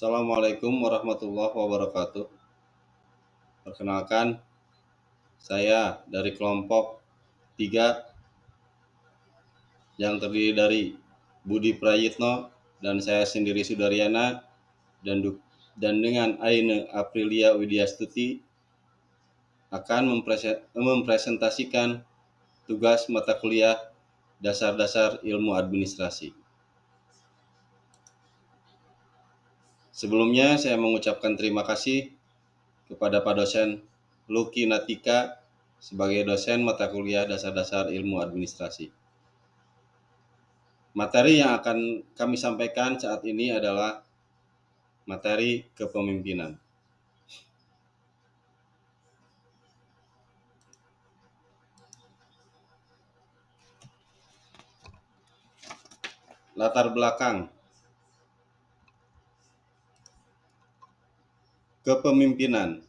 Assalamualaikum warahmatullahi wabarakatuh. Perkenalkan, saya dari kelompok 3 yang terdiri dari Budi Prayitno dan saya sendiri Sudaryana dan dengan Aine Aprilia Widyastuti akan mempresentasikan tugas mata kuliah Dasar-dasar Ilmu Administrasi. Sebelumnya saya mengucapkan terima kasih kepada Pak Dosen Lucky Natika sebagai dosen mata kuliah Dasar-dasar Ilmu Administrasi. Materi yang akan kami sampaikan saat ini adalah materi kepemimpinan. Latar belakang kepemimpinan.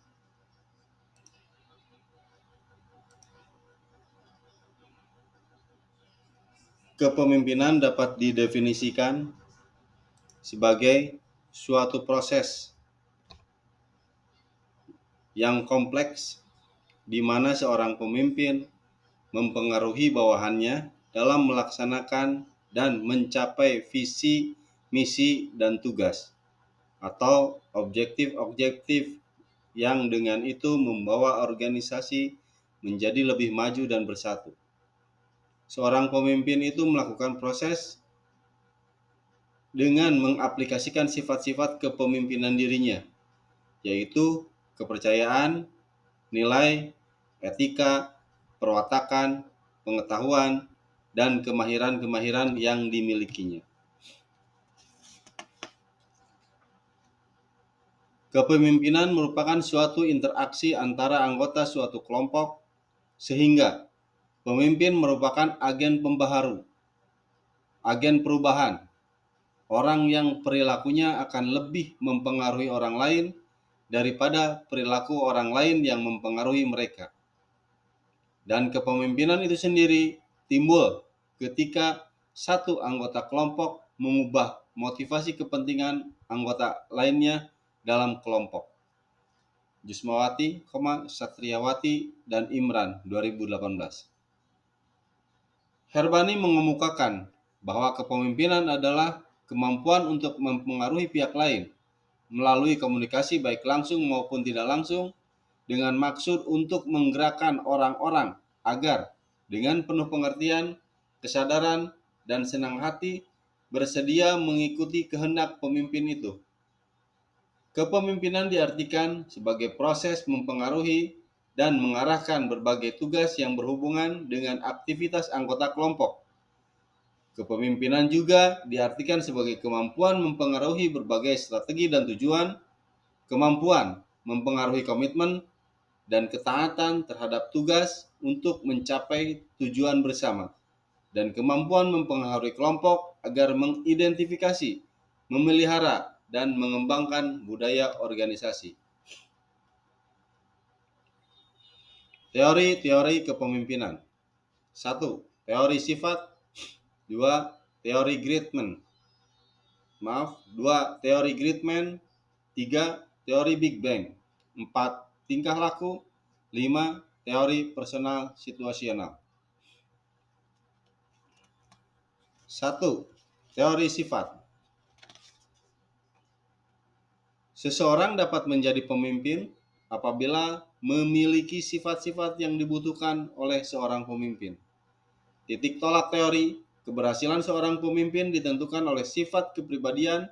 Kepemimpinan dapat didefinisikan sebagai suatu proses yang kompleks di mana seorang pemimpin mempengaruhi bawahannya dalam melaksanakan dan mencapai visi, misi, dan tugas atau objektif-objektif yang dengan itu membawa organisasi menjadi lebih maju dan bersatu. Seorang pemimpin itu melakukan proses dengan mengaplikasikan sifat-sifat kepemimpinan dirinya, yaitu kepercayaan, nilai, etika, perwatakan, pengetahuan, dan kemahiran-kemahiran yang dimilikinya. Kepemimpinan merupakan suatu interaksi antara anggota suatu kelompok sehingga pemimpin merupakan agen pembaharu, agen perubahan, orang yang perilakunya akan lebih mempengaruhi orang lain daripada perilaku orang lain yang mempengaruhi mereka. Dan kepemimpinan itu sendiri timbul ketika satu anggota kelompok mengubah motivasi kepentingan anggota lainnya dalam kelompok. Jusmawati, Satriawati, dan Imran 2018. Herbani mengemukakan bahwa kepemimpinan adalah kemampuan untuk mempengaruhi pihak lain melalui komunikasi baik langsung maupun tidak langsung dengan maksud untuk menggerakkan orang-orang agar dengan penuh pengertian, kesadaran, dan senang hati bersedia mengikuti kehendak pemimpin itu. Kepemimpinan diartikan sebagai proses mempengaruhi dan mengarahkan berbagai tugas yang berhubungan dengan aktivitas anggota kelompok. Kepemimpinan juga diartikan sebagai kemampuan mempengaruhi berbagai strategi dan tujuan, kemampuan mempengaruhi komitmen dan ketaatan terhadap tugas untuk mencapai tujuan bersama, dan kemampuan mempengaruhi kelompok agar mengidentifikasi, memelihara, dan mengembangkan budaya organisasi. Teori-teori kepemimpinan. 1. Teori sifat. 2. Teori Gridman. 2. Teori Gridman. 3. Teori Big Bang. 4. Tingkah laku. 5. Teori personal situasional. 1. Teori sifat. Seseorang dapat menjadi pemimpin apabila memiliki sifat-sifat yang dibutuhkan oleh seorang pemimpin. Titik tolak teori, keberhasilan seorang pemimpin ditentukan oleh sifat kepribadian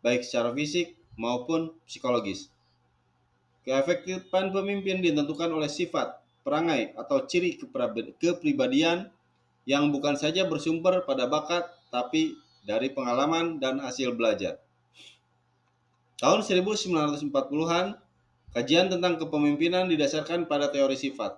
baik secara fisik maupun psikologis. Keefektifan pemimpin ditentukan oleh sifat, perangai, atau ciri kepribadian yang bukan saja bersumber pada bakat, tapi dari pengalaman dan hasil belajar. Tahun 1940-an, kajian tentang kepemimpinan didasarkan pada teori sifat.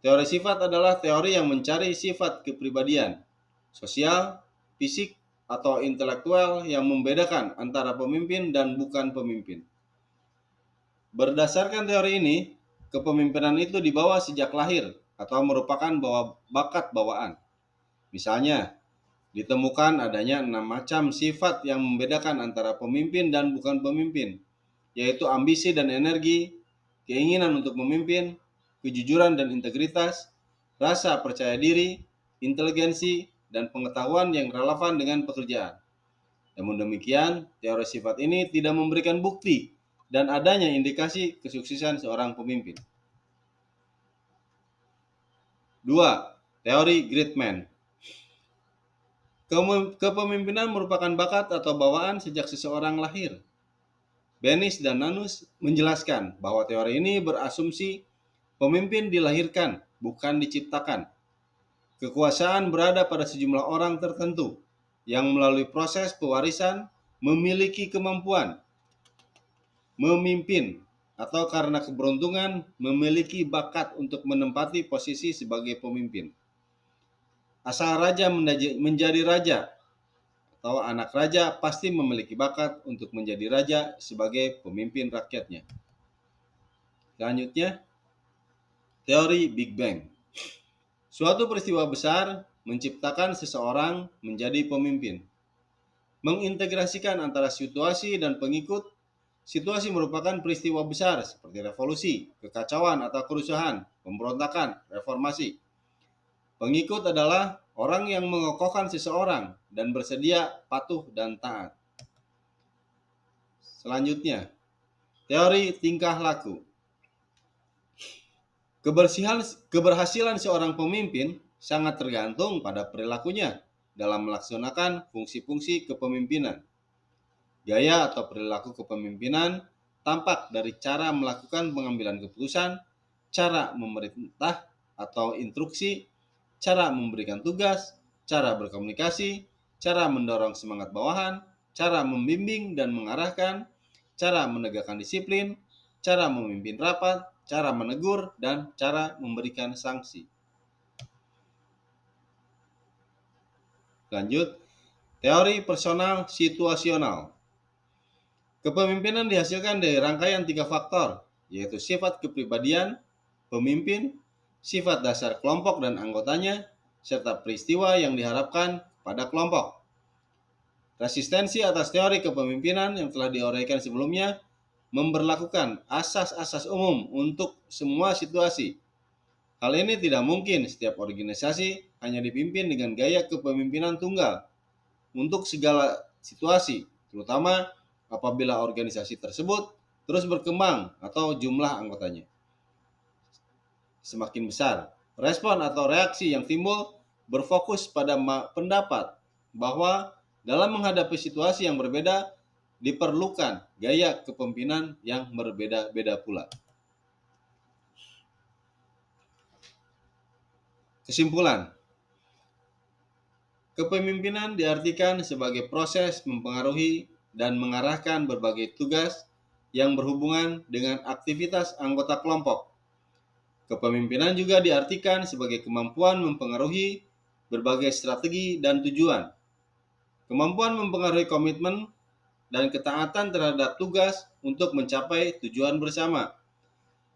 Teori sifat adalah teori yang mencari sifat kepribadian, sosial, fisik, atau intelektual yang membedakan antara pemimpin dan bukan pemimpin. Berdasarkan teori ini, kepemimpinan itu dibawa sejak lahir atau merupakan bakat bawaan. Misalnya, Ditemukan adanya 6 macam sifat yang membedakan antara pemimpin dan bukan pemimpin, yaitu ambisi dan energi, keinginan untuk memimpin, kejujuran dan integritas, rasa percaya diri, inteligensi, dan pengetahuan yang relevan dengan pekerjaan. Namun demikian, teori sifat ini tidak memberikan bukti dan adanya indikasi kesuksesan seorang pemimpin. 2. Teori Great Man. Kepemimpinan merupakan bakat atau bawaan sejak seseorang lahir. Benis dan Nanus menjelaskan bahwa teori ini berasumsi pemimpin dilahirkan, bukan diciptakan. Kekuasaan berada pada sejumlah orang tertentu yang melalui proses pewarisan memiliki kemampuan memimpin atau karena keberuntungan memiliki bakat untuk menempati posisi sebagai pemimpin. Asal raja menjadi raja atau anak raja pasti memiliki bakat untuk menjadi raja sebagai pemimpin rakyatnya. Selanjutnya, teori Big Bang. Suatu peristiwa besar menciptakan seseorang menjadi pemimpin. Mengintegrasikan antara situasi dan pengikut. Situasi merupakan peristiwa besar seperti revolusi, kekacauan atau kerusuhan, pemberontakan, reformasi. Pengikut adalah orang yang mengokohkan seseorang dan bersedia patuh dan taat. Selanjutnya, teori tingkah laku. Keberhasilan seorang pemimpin sangat tergantung pada perilakunya dalam melaksanakan fungsi-fungsi kepemimpinan. Gaya atau perilaku kepemimpinan tampak dari cara melakukan pengambilan keputusan, cara memerintah atau instruksi, cara memberikan tugas, cara berkomunikasi, cara mendorong semangat bawahan, cara membimbing dan mengarahkan, cara menegakkan disiplin, cara memimpin rapat, cara menegur, dan cara memberikan sanksi. Lanjut, teori personal situasional. Kepemimpinan dihasilkan dari rangkaian 3 faktor, yaitu sifat kepribadian pemimpin, sifat dasar kelompok dan anggotanya, serta peristiwa yang diharapkan pada kelompok. Resistensi atas teori kepemimpinan yang telah diuraikan sebelumnya memberlakukan asas-asas umum untuk semua situasi. Hal ini tidak mungkin setiap organisasi hanya dipimpin dengan gaya kepemimpinan tunggal untuk segala situasi, terutama apabila organisasi tersebut terus berkembang atau jumlah anggotanya semakin besar. Respon atau reaksi yang timbul berfokus pada pendapat bahwa dalam menghadapi situasi yang berbeda diperlukan gaya kepemimpinan yang berbeda-beda pula. Kesimpulan, kepemimpinan diartikan sebagai proses mempengaruhi dan mengarahkan berbagai tugas yang berhubungan dengan aktivitas anggota kelompok. Kepemimpinan juga diartikan sebagai kemampuan mempengaruhi berbagai strategi dan tujuan. Kemampuan mempengaruhi komitmen dan ketaatan terhadap tugas untuk mencapai tujuan bersama.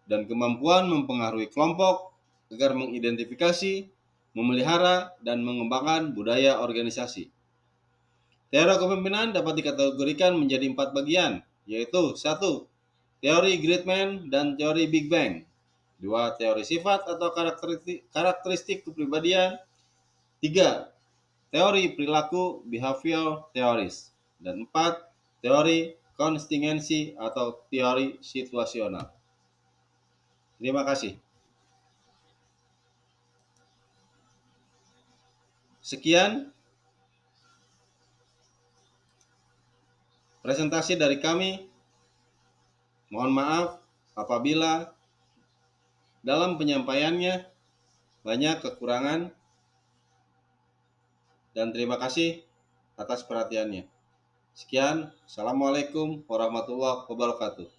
Dan kemampuan mempengaruhi kelompok agar mengidentifikasi, memelihara, dan mengembangkan budaya organisasi. Teori kepemimpinan dapat dikategorikan menjadi 4 bagian, yaitu 1. Teori Great Man dan teori Big Bang. 2. Teori sifat atau karakteristik kepribadian. 3. Teori perilaku behavior theories. Dan 4. Teori kontingensi atau teori situasional. Terima kasih. Sekian presentasi dari kami. Mohon maaf apabila dalam penyampaiannya banyak kekurangan, dan terima kasih atas perhatiannya. Sekian, Assalamualaikum warahmatullahi wabarakatuh.